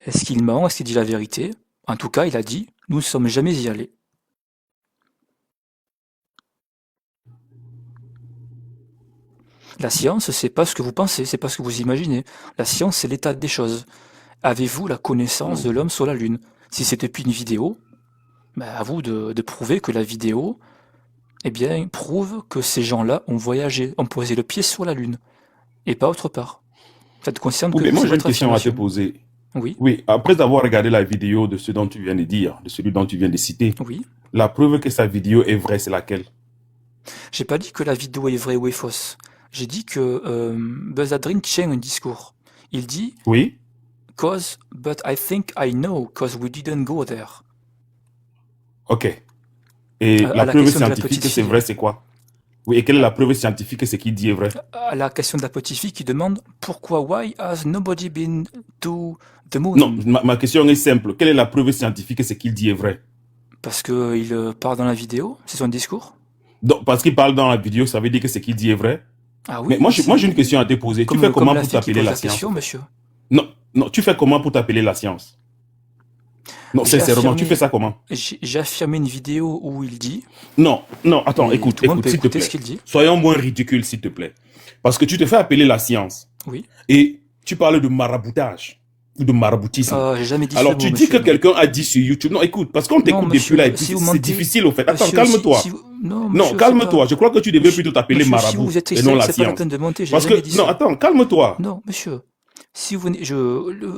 Est-ce qu'il ment? Est-ce qu'il dit la vérité? En tout cas, il a dit, nous ne sommes jamais y allés. La science, c'est pas ce que vous pensez, c'est pas ce que vous imaginez. La science, c'est l'état des choses. Avez-vous la connaissance de l'homme sur la Lune? Si c'est depuis une vidéo, ben à vous de prouver que la vidéo, eh bien, prouve que ces gens-là ont voyagé, ont posé le pied sur la Lune, et pas autre part. Faites consciente Oui, que mais moi c'est j'ai une votre question à te affirmation. poser. Oui, Oui, après avoir regardé la vidéo de ce dont tu viens de dire, de celui dont tu viens de citer, oui. la preuve que sa vidéo est vraie, c'est laquelle? J'ai pas dit que la vidéo est vraie ou est fausse. J'ai dit que Buzz Aldrin tient un discours. Il dit Oui? cause, but I think I know, cause we didn't go there. Ok. Et À la la preuve question de la scientifique petite que c'est fille. vrai, c'est quoi? Oui, et quelle est À, la preuve scientifique que ce qu'il dit est vrai? à la question de la petite fille qui demande pourquoi, why has nobody been to the Non, moon? ma question est simple. Quelle est la preuve scientifique que ce qu'il dit est vrai? Parce que il parle dans la vidéo, c'est son discours. Donc, parce qu'il parle dans la vidéo, ça veut dire que ce qu'il dit est vrai? Ah Mais oui, moi j'ai une question à te poser. Tu fais comme comment la pour fille qui t'appeler pose la la science, question, au fait? monsieur. Non, non, tu fais comment pour t'appeler la science? Non, J'ai sincèrement, tu fais affirmé, ça comment? j'ai affirmé une vidéo où il dit, Non, non, attends, et écoute, tout le monde écoute, peut s'il te écouter ce plaît. qu'il dit. Soyons moins ridicules, s'il te plaît. Parce que tu te fais appeler la science Oui. et tu parles de maraboutage ou de maraboutisme. J'ai jamais dit ce Alors, mot, tu dis que monsieur, non. quelqu'un a dit sur YouTube. Non, écoute, parce qu'on Non, t'écoute depuis là et monsieur, puis si vous c'est mentez, difficile au fait. Attends, monsieur, si calme-toi. vous, non, Non, monsieur, c'est pas, calme-toi. Je crois que tu devais monsieur, plutôt t'appeler monsieur, si marabout vous êtes et non hystérique, la c'est pas la science. peine de monter, j'ai Parce jamais que, dit non, ça. attends, calme-toi. Non, monsieur, si vous,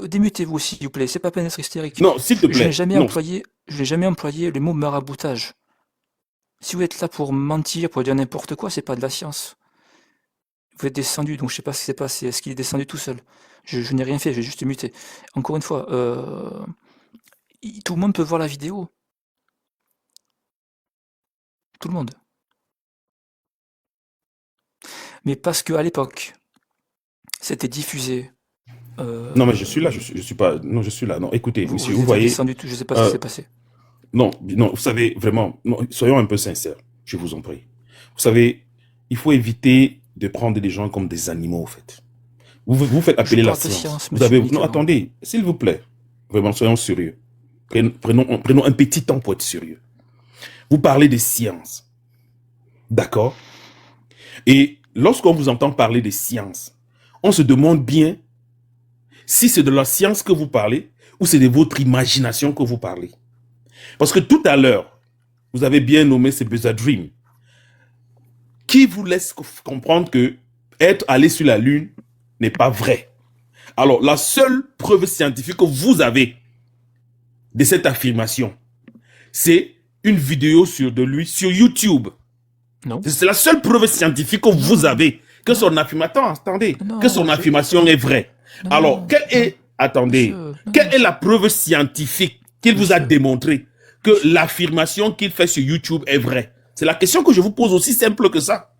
démutez-vous, s'il vous plaît, c'est pas la peine d'être hystérique. Non, s'il te plaît. Non, Je n'ai jamais employé le mot maraboutage. Si vous êtes là pour mentir, pour dire n'importe quoi, c'est pas de la science. Vous êtes descendu, donc je sais pas ce qui s'est passé. Est-ce qu'il est descendu tout seul? Je n'ai rien fait, j'ai juste muté. Encore une fois, tout le monde peut voir la vidéo. Tout le monde. Mais parce que à l'époque, c'était diffusé. non, mais je suis là, je suis pas. Non, je suis là. Non, écoutez, monsieur, Vous vous êtes voyez. redescendu, je sais pas ce qui euh, s'est passé. non, non, vous savez, vraiment, non, soyons un peu sincères, je vous en prie. Vous savez, il faut éviter de prendre des gens comme des animaux, en fait. Vous faites Je appeler la parle de science. science, Vous monsieur avez. Non, Mécano. attendez, s'il vous plaît. Vraiment, soyons sérieux. Prenons un petit temps pour être sérieux. Vous parlez de science. D'accord? Et lorsqu'on vous entend parler de science, on se demande bien si c'est de la science que vous parlez ou c'est de votre imagination que vous parlez. Parce que tout à l'heure, vous avez bien nommé ce Buzz Dream, qui vous laisse comprendre que être allé sur la Lune n'est pas vrai. Alors, la seule preuve scientifique que vous avez de cette affirmation, c'est une vidéo de lui sur YouTube. Non, C'est la seule preuve scientifique que vous non, avez que non, son affirmation, attendez, que non, son affirmation est vraie. Alors, non, non, attendez, monsieur, non, quelle est la preuve scientifique qu'il vous a monsieur, démontré que monsieur. l'affirmation qu'il fait sur YouTube est vraie? C'est la question que je vous pose, aussi simple que ça.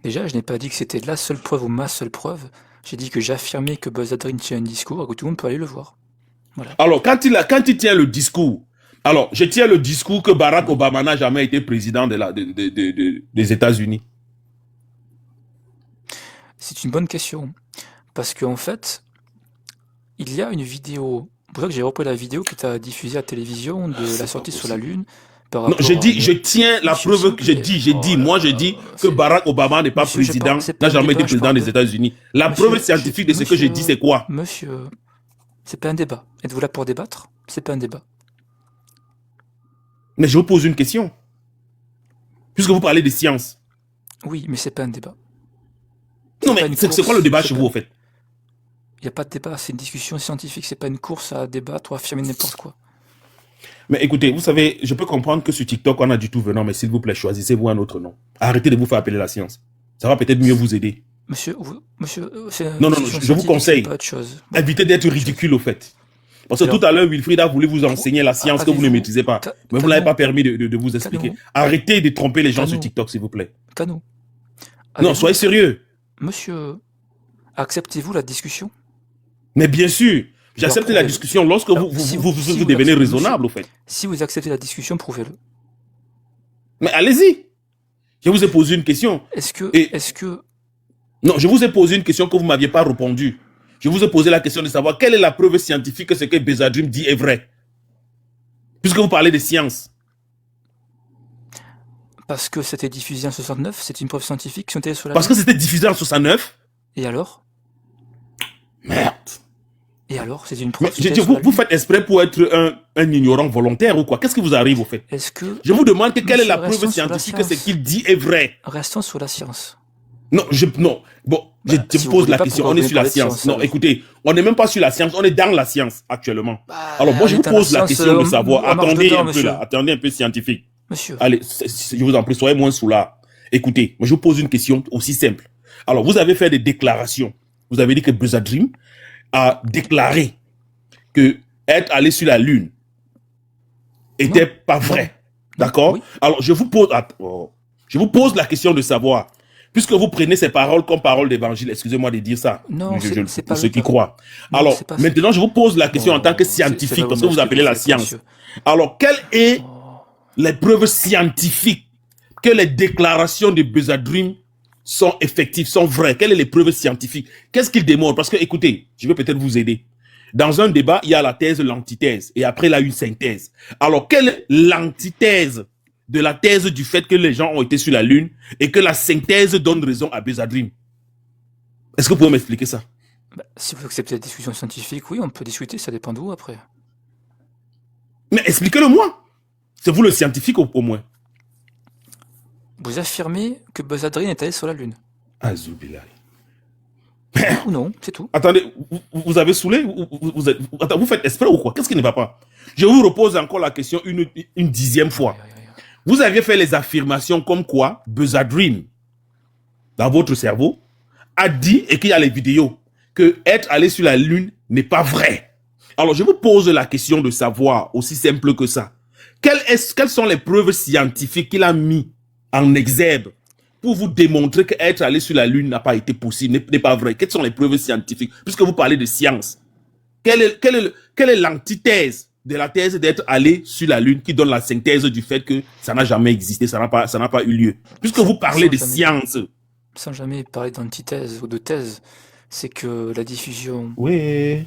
Déjà, je n'ai pas dit que c'était la seule preuve ou ma seule preuve. J'ai dit que j'affirmais que Buzz Aldrin tient un discours et que tout le monde peut aller le voir. Voilà. Alors, quand il tient le discours, alors, je tiens le discours que Barack Oui. Obama n'a jamais été président des États-Unis. C'est une bonne question. Parce qu'en fait, il y a une vidéo. C'est pour ça que j'ai repris la vidéo qui t'a diffusée à la télévision de la C'est pas sortie sur la possible. Lune par Non, j'ai rapport à. dit, je Mais, tiens la monsieur, s'il preuve vous que plaît. Oh là moi, je là, dis que c'est. Barack Obama n'est pas Monsieur, président, c'est pas n'a un jamais été débat, je président parle des de. États-Unis. La preuve Monsieur, scientifique de ce que je dis, c'est quoi? monsieur, c'est pas un débat. Êtes-vous là pour débattre? C'est pas un débat. Mais je vous pose une question. Puisque vous parlez de science. Oui, mais c'est pas un débat. Non, C'est pas mais une c'est quoi le course. débat C'est chez pas. vous, en fait? Il n'y a pas de débat, c'est une discussion scientifique, c'est pas une course à débattre ou à affirmer n'importe quoi. Mais écoutez, vous savez, je peux comprendre que sur TikTok, on a du tout venant, mais s'il vous plaît, choisissez-vous un autre nom. Arrêtez de vous faire appeler la science. Ça va peut-être mieux vous aider. Monsieur, c'est une Non, non, non, discussion je vous scientifique, c'est pas conseille. autre chose. Bon, Évitez d'être autre chose. ridicule, au fait. Parce que tout Alors, à l'heure, Wilfried a voulu vous pour, enseigner la science que vous ne avez-vous, maîtrisez pas. Mais vous ne l'avez Canon, pas permis de vous expliquer. Canon, Arrêtez de tromper les gens sur Canon, TikTok, s'il vous plaît. Canon, Non, avez-vous, soyez sérieux. monsieur, acceptez-vous la discussion? Mais bien sûr, Alors j'accepte la prouvez-le. discussion lorsque Alors, vous devenez raisonnable, au fait. si vous acceptez la discussion, prouvez-le. Mais allez-y. Je vous ai posé une question. Et Est-ce que, non, je vous ai posé une question que vous ne m'aviez pas répondu. Je vous ai posé la question de savoir quelle est la preuve scientifique que ce que Bézadrim dit est vrai. Puisque vous parlez de science. Parce que c'était diffusé en 69, c'est une preuve scientifique si on était sur la Parce que Lune. c'était diffusé en 69. Et alors? Merde. Et alors? C'est une Mais preuve si on était sur la vous Lune. faites exprès pour être un ignorant volontaire ou quoi? Qu'est-ce qui vous arrive au fait? Est-ce que... Je vous demande que quelle est la Monsieur, preuve restons sur la scientifique que ce science. qu'il dit est vrai. Restons sur la science. Non, non. Bon, Bah, je si me vous pose voulez la pas, question. pourquoi On est vous sur la parlez de science. science, Non, alors? écoutez, on n'est même pas sur la science, on est dans la science actuellement. Bah, Alors moi, je on vous est dans la pose la science, question de savoir. on marche Attendez dedans, un peu monsieur. là, attendez un peu scientifique. Monsieur. Allez, je vous en prie, soyez moins sous là. Écoutez, moi je vous pose une question aussi simple. Alors, vous avez fait des déclarations. Vous avez dit que Bézadrim a déclaré que être allé sur la Lune était Non. pas vrai. Non. D'accord? Oui. Alors, je vous pose la question de savoir, puisque vous prenez ces paroles comme paroles d'évangile, excusez-moi de dire ça, Non, c'est pas pour ceux le qui cas. croient. Non, Alors, c'est pas- maintenant, je vous pose la question en tant que c'est scientifique, pas parce que vraiment vous ce que appelez vous la faites, science. monsieur. Alors, quelles est Oh. les preuves scientifiques que les déclarations de Bézadrim sont effectives, sont vraies? Quelles sont les preuves scientifiques? Qu'est-ce qu'il démontre? Parce que, écoutez, je vais peut-être vous aider. Dans un débat, il y a la thèse, l'antithèse, et après, il y a une synthèse. Alors, quelle est l'antithèse de la thèse du fait que les gens ont été sur la Lune et que la synthèse donne raison à Bézadrim? Est-ce que vous pouvez m'expliquer ça? Bah, si vous acceptez la discussion scientifique, oui, on peut discuter, ça dépend de vous après. Mais expliquez-le-moi. C'est vous le scientifique au moins. Vous affirmez que Buzz Aldrin est allé sur la Lune. Azoubillah. Ou non, c'est tout. Attendez, vous avez saoulé? Attends, vous faites exprès ou quoi? Qu'est-ce qui ne va pas? Je vous repose encore la question une dixième fois. Vous aviez fait les affirmations comme quoi Buzz Aldrin, dans votre cerveau, a dit, et qu'il y a les vidéos, que être allé sur la Lune n'est pas vrai. Alors, je vous pose la question de savoir, aussi simple que ça. Quelles sont les preuves scientifiques qu'il a mis en exergue pour vous démontrer qu'être allé sur la Lune n'a pas été possible, n'est pas vrai? Quelles sont les preuves scientifiques? Puisque vous parlez de science. Quelle est l'antithèse de la thèse d'être allé sur la Lune qui donne la synthèse du fait que ça n'a jamais existé, ça n'a pas eu lieu? Puisque vous parlez de science. Sans jamais parler d'antithèse ou de thèse, c'est que la diffusion... Oui.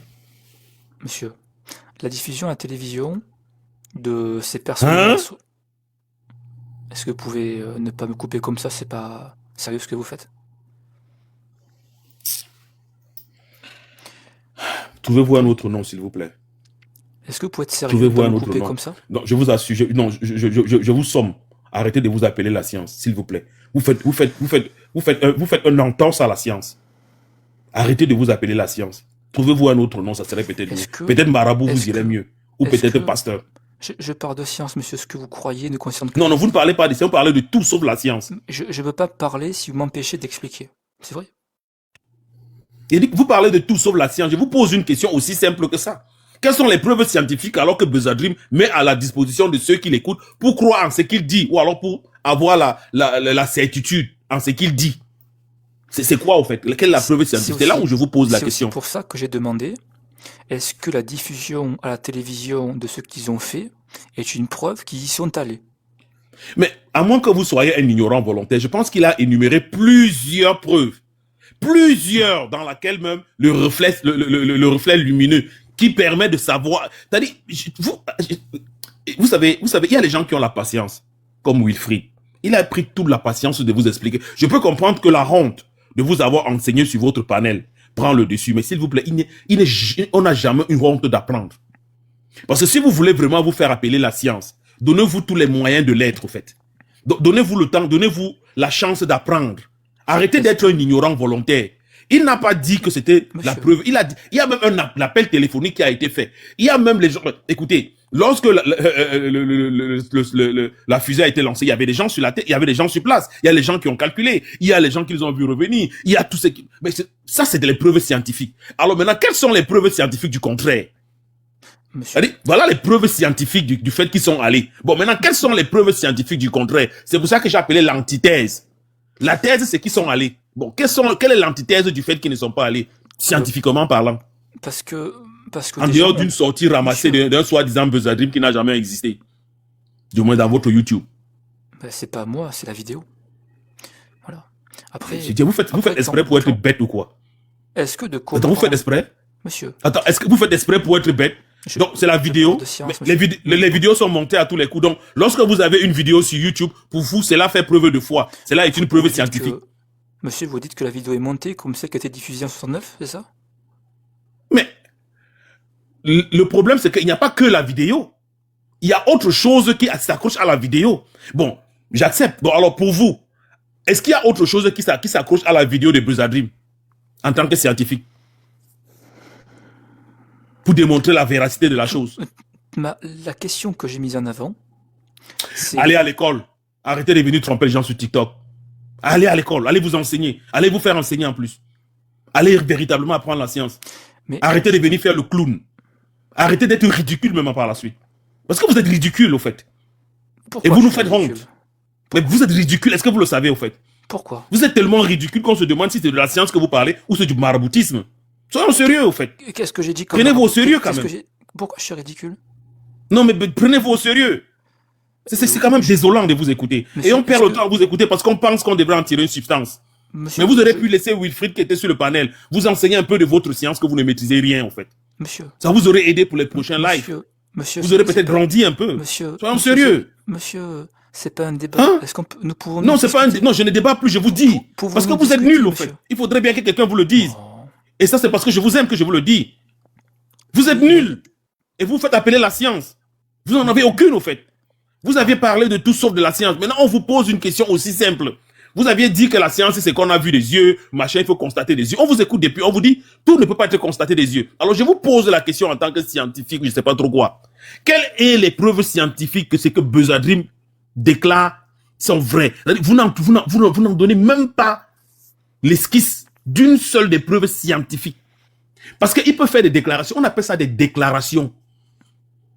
Monsieur, la diffusion à la télévision de ces personnes... Est-ce que vous pouvez ne pas me couper comme ça? C'est pas sérieux ce que vous faites. Trouvez-vous un autre nom, s'il vous plaît. Est-ce que vous pouvez être sérieux? Trouvez-vous un me autre couper nom. Comme ça? Non, je vous assure. Je vous somme. Arrêtez de vous appeler la science, s'il vous plaît. Vous faites un entorse à la science. Arrêtez de vous appeler la science. Trouvez-vous un autre nom, ça serait peut-être mieux. Peut-être marabout vous irait mieux. Ou peut-être pasteur. Je parle de science, monsieur. Ce que vous croyez ne concerne que... Non, vous ne parlez pas de science, vous parlez de tout sauf la science. Je ne veux pas parler si vous m'empêchez d'expliquer. C'est vrai? Il dit que vous parlez de tout sauf la science. Je vous pose une question aussi simple que ça. Quelles sont les preuves scientifiques alors que Bézadrim met à la disposition de ceux qui l'écoutent pour croire en ce qu'il dit ou alors pour avoir la certitude en ce qu'il dit? C'est quoi au fait? Quelle est la preuve scientifique? C'est là où je vous pose la question. C'est pour ça que j'ai demandé, est-ce que la diffusion à la télévision de ce qu'ils ont fait est une preuve qu'ils y sont allés? Mais à moins que vous soyez un ignorant volontaire, je pense qu'il a énuméré plusieurs preuves. Plusieurs dans laquelle même le reflet lumineux qui permet de savoir. C'est-à-dire, vous savez, il y a les gens qui ont la patience, comme Wilfried. Il a pris toute la patience de vous expliquer. Je peux comprendre que la honte de vous avoir enseigné sur votre panel prend le dessus, mais s'il vous plaît, on n'a jamais une honte d'apprendre. Parce que si vous voulez vraiment vous faire appeler la science, donnez-vous tous les moyens de l'être, au fait. Donnez-vous le temps, donnez-vous la chance d'apprendre. Arrêtez d'être un ignorant volontaire. Il n'a pas dit que c'était la preuve. Il a dit, il y a même un appel téléphonique qui a été fait. Il y a même les gens, écoutez, lorsque la fusée a été lancée, il y avait des gens sur la tête, il y avait des gens sur place. Il y a les gens qui ont calculé. Il y a les gens qui les ont vus revenir. Il y a tous ces mais ça, c'est des preuves scientifiques. Alors maintenant, quelles sont les preuves scientifiques du contraire? Voilà les preuves scientifiques du fait qu'ils sont allés. Bon, maintenant, quelles sont les preuves scientifiques du contraire? C'est pour ça que j'ai appelé l'antithèse. La thèse, c'est qu'ils sont allés. Bon, quelle est l'antithèse du fait qu'ils ne sont pas allés, scientifiquement parlant? Parce que en dehors d'une sortie ramassée d'un soi-disant Bézadrim qui n'a jamais existé. Du moins dans votre YouTube. Ben, c'est pas moi, c'est la vidéo. Voilà. Après, vous faites exprès pour être bête ou quoi? Est-ce que de Attends, vous faites comprendre... exprès? Monsieur, Attends, est-ce que vous faites exprès pour être bête? je, Donc, c'est la je parle vidéo. de science, Mais monsieur. les vidéos sont montées à tous les coups. Donc, lorsque vous avez une vidéo sur YouTube, pour vous, cela fait preuve de foi. Cela est une preuve Vous dites scientifique. que... Monsieur, vous dites que la vidéo est montée comme celle qui a été diffusée en 69, c'est ça? Mais le problème, c'est qu'il n'y a pas que la vidéo. Il y a autre chose qui s'accroche à la vidéo. Bon, j'accepte. Bon, alors pour vous, est-ce qu'il y a autre chose qui s'accroche à la vidéo de Buzz Aldrin en tant que scientifique? Pour démontrer la véracité de la chose. La question que j'ai mise en avant, c'est... Allez à l'école. Arrêtez de venir tromper les gens sur TikTok. Allez à l'école. Allez vous enseigner. Allez vous faire enseigner en plus. Allez véritablement apprendre la science. Mais Arrêtez de venir faire le clown. Arrêtez d'être ridicule même par la suite. Parce que vous êtes ridicule au fait. pourquoi Et vous je nous suis faites ridicule? honte. Mais vous êtes ridicule. Est-ce que vous le savez au fait? Pourquoi? Vous êtes tellement ridicule qu'on se demande si c'est de la science que vous parlez ou c'est du maraboutisme. Soyons sérieux au fait. Qu'est-ce que j'ai dit comme... Prenez-vous au sérieux quand Qu'est-ce que même. Pourquoi je suis ridicule? Non mais prenez-vous au sérieux. C'est quand même désolant de vous écouter. Monsieur, Et on perd le est-ce que- temps à vous écouter parce qu'on pense qu'on devrait en tirer une substance. Monsieur, Mais vous aurez pu laisser Wilfried qui était sur le panel vous enseigner un peu de votre science que vous ne maîtrisez rien en fait. Monsieur, Ça vous aurait aidé pour les prochains lives. monsieur, Vous aurez c'est peut-être pas- grandi un peu. Monsieur, Soyons monsieur, sérieux. Monsieur, c'est pas un débat. Hein? Est-ce qu'on peut, nous pouvons... Non, nous c'est pas un... discuter? Non, je ne débat plus, je vous dis. Pouvons-nous Parce que vous êtes discuter, nuls, au monsieur? fait. Il faudrait bien que quelqu'un vous le dise. Oh. Et ça, c'est parce que je vous aime que je vous le dis. Vous êtes nuls. Et vous faites appeler la science. Vous n'en avez aucune, au fait. Vous aviez parlé de tout sauf de la science. Maintenant, on vous pose une question aussi simple. Vous aviez dit que la science, c'est qu'on a vu des yeux, machin, il faut constater des yeux. On vous écoute depuis, on vous dit, tout ne peut pas être constaté des yeux. Alors, je vous pose la question en tant que scientifique, je ne sais pas trop quoi. Quelles sont les preuves scientifiques que ce que Buzz Aldrin déclare sont vraies? Vous n'en donnez même pas l'esquisse d'une seule des preuves scientifiques. Parce qu'il peut faire des déclarations, on appelle ça des déclarations.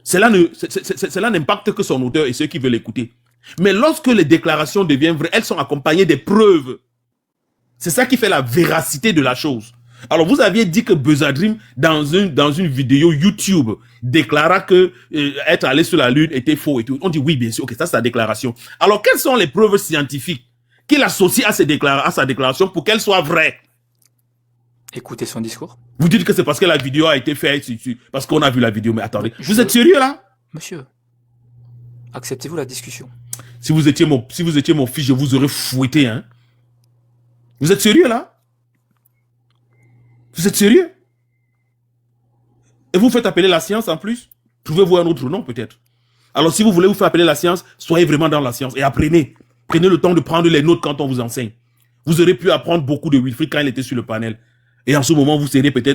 Cela n'impacte que son auteur et ceux qui veulent écouter. Mais lorsque les déclarations deviennent vraies, elles sont accompagnées des preuves. C'est ça qui fait la véracité de la chose. Alors, vous aviez dit que Buzz Aldrin, dans une vidéo YouTube, déclara que être allé sur la Lune était faux et tout. On dit oui, bien sûr, ok, ça c'est sa déclaration. Alors, quelles sont les preuves scientifiques qu'il associe à sa déclaration pour qu'elle soit vraie? Écoutez son discours. Vous dites que c'est parce que la vidéo a été faite, parce qu'on a vu la vidéo. Mais attendez, vous êtes sérieux là? Monsieur, acceptez-vous la discussion? Si vous étiez mon fils, je vous aurais fouetté, hein. Vous êtes sérieux là? Vous êtes sérieux? Et vous faites appeler la science en plus? Trouvez-vous un autre nom peut-être? Alors si vous voulez vous faire appeler la science, soyez vraiment dans la science et apprenez. Prenez le temps de prendre les notes quand on vous enseigne. Vous aurez pu apprendre beaucoup de Wilfried quand il était sur le panel. Et en ce moment, vous serez peut-être